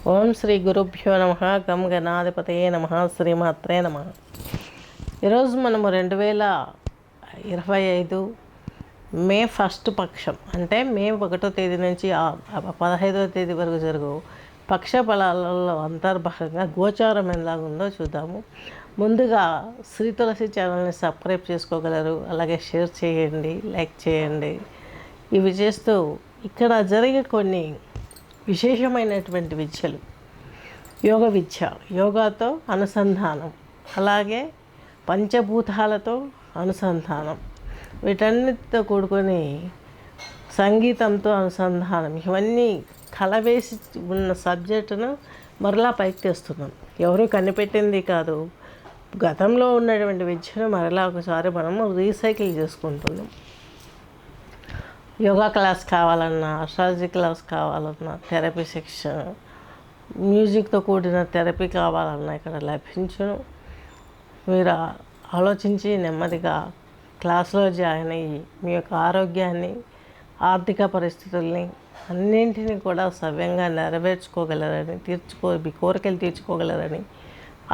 ఓం శ్రీ గురుభ్యో నమ. గం గణాధిపతయే నమ. శ్రీమాత్రే నమ. ఈరోజు మనము 2025 మే 1 పక్షం అంటే మే 1వ తేదీ నుంచి 15వ తేదీ వరకు జరుగు పక్ష ఫలాలలో అంతర్భాగంగా గోచారం ఎలాగుందో చూద్దాము. ముందుగా శ్రీ తులసి ఛానల్ని సబ్స్క్రైబ్ చేసుకోగలరు, అలాగే షేర్ చేయండి, లైక్ చేయండి. ఇవి చేస్తూ ఇక్కడ జరిగే కొన్ని విశేషమైనటువంటి విద్యలు, యోగ విద్య, యోగాతో అనుసంధానం, అలాగే పంచభూతాలతో అనుసంధానం, వీటన్నిటితో కూడుకొని సంగీతంతో అనుసంధానం, ఇవన్నీ కలవేసి ఉన్న సబ్జెక్టును మరలా పైకి తెస్తున్నాం. ఎవరు కనిపెట్టింది కాదు, గతంలో ఉన్నటువంటి విద్యను మరలా ఒకసారి మనము రీసైకిల్ చేసుకుంటున్నాం. యోగా క్లాస్ కావాలన్నా, అస్ట్రాలజీ క్లాస్ కావాలన్నా, థెరపీ సెక్షన్, మ్యూజిక్తో కూడిన థెరపీ కావాలన్నా ఇక్కడ లభించును. మీరు ఆలోచించి నెమ్మదిగా క్లాస్లో జాయిన్ అయ్యి మీ యొక్క ఆరోగ్యాన్ని, ఆర్థిక పరిస్థితుల్ని అన్నింటినీ కూడా సవ్యంగా నెరవేర్చుకోగలరని, మీ కోరికలు తీర్చుకోగలరని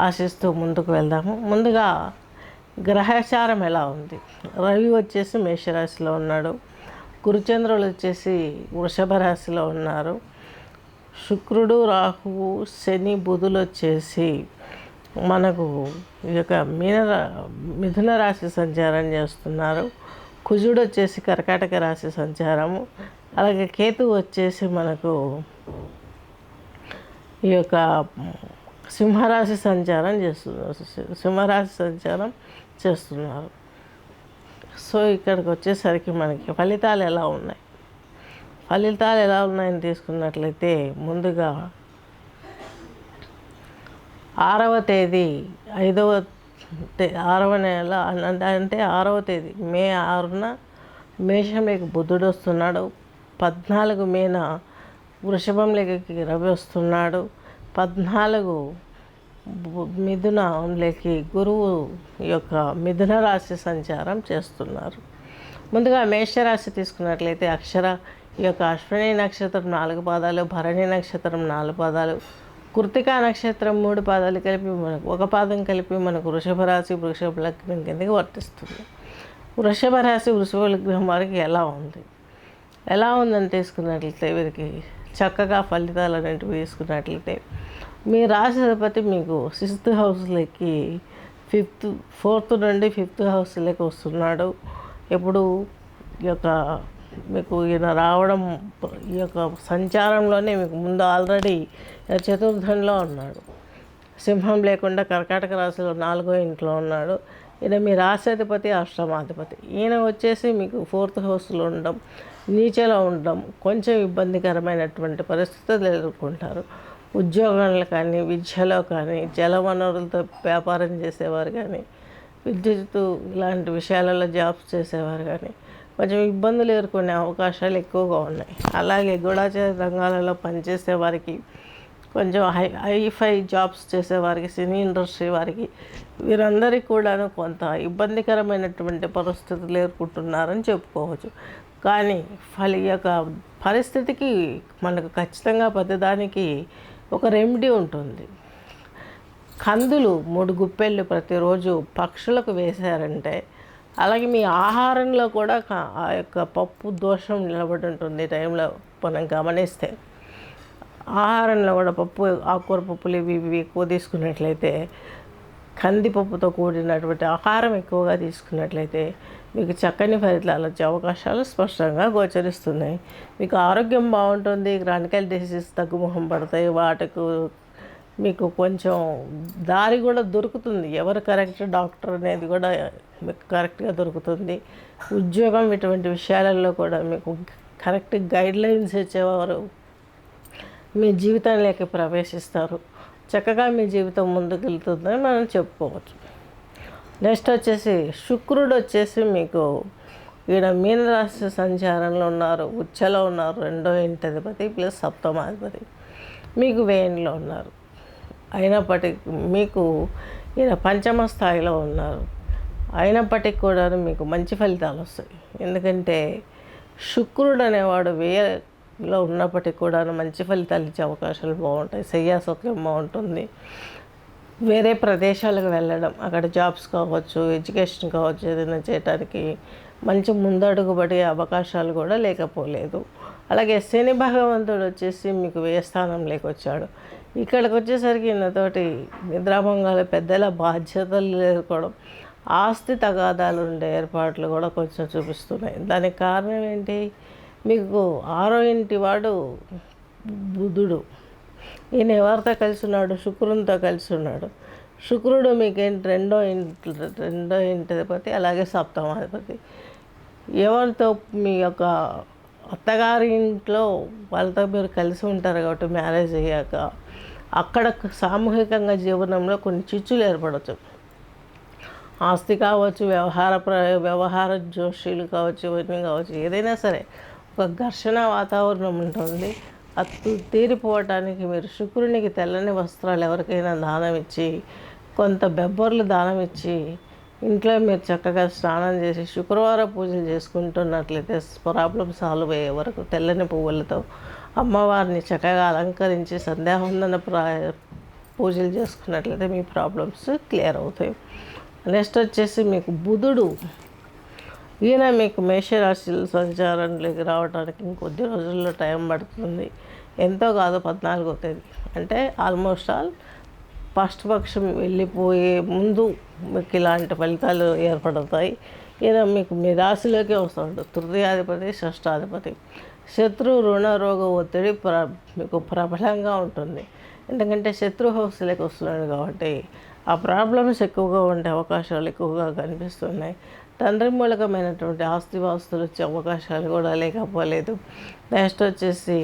ఆశిస్తూ ముందుకు వెళ్దాము. ముందుగా గ్రహచారం ఎలా ఉంది? రవి వచ్చేసి మేషరాశిలో ఉన్నాడు, గురుచంద్రులు వచ్చేసి వృషభ రాశిలో ఉన్నారు, శుక్రుడు, రాహువు, శని, బుధులు వచ్చేసి మనకు ఈ యొక్క మిథున రాశి సంచారం చేస్తున్నారు, కుజుడు వచ్చేసి కర్కాటక రాశి సంచారము, అలాగే కేతువు వచ్చేసి మనకు ఈ యొక్క సింహరాశి సంచారం చేస్తున్నారు. సో ఇక్కడికి వచ్చేసరికి మనకి ఫలితాలు ఎలా ఉన్నాయని తీసుకున్నట్లయితే ముందుగా 6వ తేదీ 6వ నెల అంటే 6వ తేదీ మే 6న మేషంలోకి బుధుడు వస్తున్నాడు, 14 మేన వృషభంలోకి రవి వస్తున్నాడు, 14 మిథునంలోకి గురువు యొక్క మిథున రాశి సంచారం చేస్తున్నారు. ముందుగా మేషరాశి తీసుకున్నట్లయితే ఈ యొక్క అశ్విని నక్షత్రం 4 పాదాలు, భరణి నక్షత్రం 4 పాదాలు, కృతికా నక్షత్రం 3 పాదాలు కలిపి మనకు 1 పాదం కలిపి మనకు వృషభ రాశి, వృషభ లగ్నం కిందకి వర్తిస్తుంది. వృషభ రాశి, వృషభ లగ్నం వారికి ఎలా ఉందని తీసుకున్నట్లయితే వీరికి చక్కగా ఫలితాలు అనేటివి తీసుకున్నట్లయితే మీ రాశి అధిపతి మీకు 6th హౌస్లోకి 4th నుండి 5th హౌస్లోకి వస్తున్నాడు. ఇప్పుడు ఈ యొక్క మీకు ఈయన రావడం ఈ యొక్క సంచారంలోనే మీకు ముందు ఆల్రెడీ చతుర్థంలో ఉన్నాడు, సింహం లేకుండా కర్కాటక రాశిలో 4వ ఇంట్లో ఉన్నాడు. ఈయన మీ రాశి అధిపతి, అష్టమాధిపతి. ఈయన వచ్చేసి మీకు 4th హౌస్లో ఉండడం, నీచలో ఉండడం కొంచెం ఇబ్బందికరమైనటువంటి పరిస్థితులు ఎదుర్కొంటారు. ఉద్యోగాలు కానీ, విద్యలో కానీ, జల వనరులతో వ్యాపారం చేసేవారు కానీ, విద్యుత్ ఇలాంటి విషయాలలో జాబ్స్ చేసేవారు కానీ కొంచెం ఇబ్బందులు ఎదుర్కొనే అవకాశాలు ఎక్కువగా ఉన్నాయి. అలాగే గూఢచార రంగాలలో పనిచేసే వారికి, కొంచెం హైఫై జాబ్స్ చేసేవారికి, సినీ ఇండస్ట్రీ వారికి, వీరందరికీ కూడాను కొంత ఇబ్బందికరమైనటువంటి పరిస్థితులు ఎదుర్కొంటున్నారని చెప్పుకోవచ్చు. కానీ ఈ యొక్క పరిస్థితికి మనకు ఖచ్చితంగా ప్రతిదానికి ఒక రెమెడీ ఉంటుంది. కందులు 3 గుప్పెళ్ళు ప్రతిరోజు పక్షులకు వేశారంటే, అలాగే మీ ఆహారంలో కూడా ఆ యొక్క పప్పు దోషం నిలబడి ఉంటుంది. ఈ టైంలో మనం గమనిస్తే ఆహారంలో కూడా ఆకుకూర పప్పులు ఇవి ఎక్కువ తీసుకున్నట్లయితే, కందిపప్పుతో కూడినటువంటి ఆహారం ఎక్కువగా తీసుకున్నట్లయితే మీకు చక్కని ఫలితాలు వచ్చే అవకాశాలు స్పష్టంగా గోచరిస్తున్నాయి. మీకు ఆరోగ్యం బాగుంటుంది, క్రానికల్ డిసీజెస్ తగ్గుముఖం పడతాయి, వాటికి మీకు కొంచెం దారి కూడా దొరుకుతుంది. ఎవరు కరెక్ట్ డాక్టర్ అనేది కూడా మీకు కరెక్ట్గా దొరుకుతుంది. ఉద్యోగం ఇటువంటి విషయాలలో కూడా మీకు కరెక్ట్ గైడ్లైన్స్ ఇచ్చేవారు మీ జీవితంలోకి ప్రవేశిస్తారు. చక్కగా మీ జీవితం ముందుకు వెళ్తుందని మనం చెప్పుకోవచ్చు. నెక్స్ట్ వచ్చేసి శుక్రుడు వచ్చేసి మీకు ఈయన మీనరాశి సంచారంలో ఉన్నారు, ఉచ్చలో ఉన్నారు, 2వ ఇంటి అధిపతి ప్లస్ 7వ అధిపతి మీకు వేయంలో ఉన్నారు. అయినప్పటికీ మీకు ఈయన పంచమ స్థాయిలో ఉన్నారు. అయినప్పటికీ కూడా మీకు మంచి ఫలితాలు వస్తాయి. ఎందుకంటే శుక్రుడు అనేవాడు స్థితిలో ఉన్నప్పటికీ కూడా మంచి ఫలితాలు ఇచ్చే అవకాశాలు బాగుంటాయి. శయ్యాసౌఖ్యం బాగుంటుంది. వేరే ప్రదేశాలకు వెళ్ళడం, అక్కడ జాబ్స్ కావచ్చు, ఎడ్యుకేషన్ కావచ్చు, ఏదైనా చేయడానికి మంచి ముందడుగు పడే అవకాశాలు కూడా లేకపోలేదు. అలాగే శని భగవంతుడు వచ్చేసి మీకు వ్యయ స్థానంలోకి వచ్చాడు. ఇక్కడికి వచ్చేసరికి ఈయనతోటి నిద్రాభంగాలు, పెద్దల బాధ్యతలు లేకపోవడం, ఆస్తి తగాదాలు ఉండే ఏర్పాట్లు కూడా కొంచెం చూపిస్తున్నాయి. దానికి కారణం ఏంటి? మీకు 6వ ఇంటి వాడు బుధుడు. ఈయన ఎవరితో కలిసి ఉన్నాడు? శుక్రునితో కలిసి ఉన్నాడు. శుక్రుడు మీకేంటి? రెండో ఇంటిపతి, అలాగే సప్తమాధిపతి. ఎవరితో? మీ యొక్క అత్తగారి ఇంట్లో వాళ్ళతో మీరు కలిసి ఉంటారు కాబట్టి మ్యారేజ్ అయ్యాక అక్కడ సామూహికంగా జీవనంలో కొన్ని చిచ్చులు ఏర్పడవచ్చు. ఆస్తి కావచ్చు, వ్యవహార జోషీలు కావచ్చు, ఇవన్నీ కావచ్చు, ఏదైనా సరే ఒక ఘర్షణ వాతావరణం ఉంటుంది. అది తీరిపోవటానికి మీరు శుక్రునికి తెల్లని వస్త్రాలు ఎవరికైనా దానం ఇచ్చి, కొంత బెబ్బర్లు దానం ఇచ్చి, ఇంట్లో మీరు చక్కగా స్నానం చేసి శుక్రవారం పూజలు చేసుకుంటున్నట్లయితే ప్రాబ్లం సాల్వ్ అయ్యే వరకు తెల్లని పువ్వులతో అమ్మవారిని చక్కగా అలంకరించి సంధ్యావందన పూజలు చేసుకున్నట్లయితే మీ ప్రాబ్లమ్స్ క్లియర్ అవుతాయి. నెక్స్ట్ వచ్చేసి మీకు బుధుడు. ఈయన మీకు మేషరాశిలో సంచారంలోకి రావడానికి ఇంకొద్ది రోజుల్లో టైం పడుతుంది. ఎంతో కాదు, 14వ తేదీ అంటే ఆల్మోస్ట్ ఆల్ ఫస్ట్ పక్షం వెళ్ళిపోయే ముందు మీకు ఇలాంటి ఫలితాలు ఏర్పడతాయి. ఈయన మీకు మీ రాశిలోకే వస్తాడు. తృతీయాధిపతి, షష్టాధిపతి. శత్రు, రుణ, రోగ ఒత్తిడి మీకు ప్రబలంగా ఉంటుంది. ఎందుకంటే శత్రు హౌస్లోకి వస్తున్నాడు కాబట్టి ఆ ప్రాబ్లమ్స్ ఎక్కువగా ఉండే అవకాశాలు ఎక్కువగా కనిపిస్తున్నాయి. తండ్రి మూలకమైనటువంటి ఆస్తిపాస్తులు వచ్చే అవకాశాలు కూడా లేకపోలేదు. నెక్స్ట్ వచ్చేసి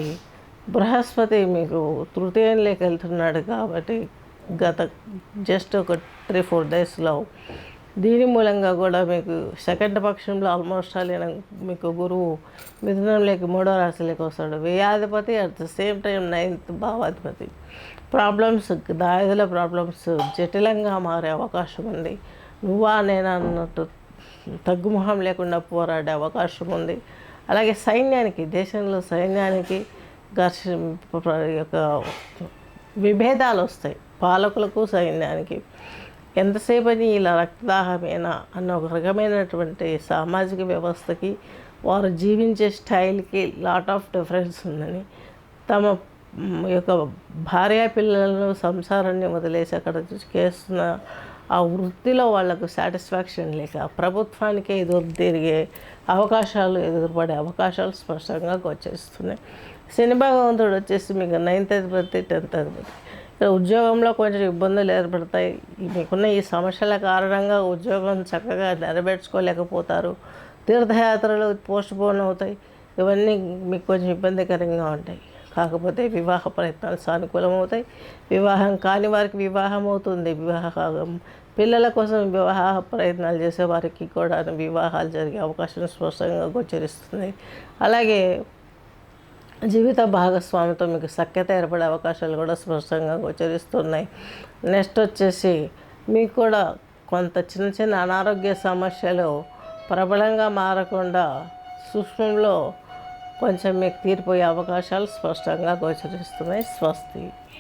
బృహస్పతి మీకు తృతీయంలోకి వెళ్తున్నాడు కాబట్టి గత జస్ట్ ఒక 3-4 డేస్లో దీని మూలంగా కూడా మీకు సెకండ్ పక్షంలో ఆల్మోస్ట్ ఆల్ మీకు గురువు మిథునంలోకి 3వ రాశిలోకి వస్తాడు. వ్యయాధిపతి, at the same time 9th భావాధిపతి. ప్రాబ్లమ్స్, దాయుధుల ప్రాబ్లమ్స్ జటిలంగా మారే అవకాశం ఉంది. నువ్వా నేనా అన్నట్టు తగ్గుముఖం లేకుండా పోరాడే అవకాశం ఉంది. అలాగే సైన్యానికి, దేశంలో సైన్యానికి యొక్క విభేదాలు వస్తాయి. పాలకులకు, సైన్యానికి ఎంతసేపు అని ఇలా రక్తదాహమేనా అన్న ఒక రకమైనటువంటి సామాజిక వ్యవస్థకి, వారు జీవించే స్టైల్కి లాట్ ఆఫ్ డిఫరెన్స్ ఉందని, తమ యొక్క భార్య పిల్లలను, సంసారాన్ని వదిలేసి అక్కడ చేస్తున్న ఆ వృత్తిలో వాళ్లకు సాటిస్ఫాక్షన్ లేక ప్రభుత్వానికే ఎదురు తిరిగే అవకాశాలు, ఎదురుపడే అవకాశాలు స్పష్టంగా గోచరిస్తున్నాయి. శని భగవంతుడు వచ్చేసి మీకు 9th అధిపతి, 10th అధిపతి. ఉద్యోగంలో కొంచెం ఇబ్బందులు ఏర్పడతాయి. మీకున్న ఈ సమస్యల కారణంగా ఉద్యోగం చక్కగా నెరవేర్చుకోలేకపోతారు. తీర్థయాత్రలు పోస్ట్ పోన్ అవుతాయి. ఇవన్నీ మీకు కొంచెం ఇబ్బందికరంగా ఉంటాయి. కాకపోతే వివాహ ప్రయత్నాలు సానుకూలం అవుతాయి. వివాహం కాని వారికి వివాహం అవుతుంది. పిల్లల కోసం వివాహ ప్రయత్నాలు చేసే వారికి కూడా వివాహాలు జరిగే అవకాశం స్పష్టంగా గోచరిస్తుంది. అలాగే జీవిత భాగస్వామితో మీకు సఖ్యత ఏర్పడే అవకాశాలు కూడా స్పష్టంగా గోచరిస్తున్నాయి. నెక్స్ట్ వచ్చేసి మీకు కూడా కొంత చిన్న చిన్న అనారోగ్య సమస్యలు ప్రబలంగా మారకుండా సూక్ష్మంలో కొంచెం మీకు తీరిపోయే అవకాశాలు స్పష్టంగా గోచరిస్తున్నాయి. స్వస్తి.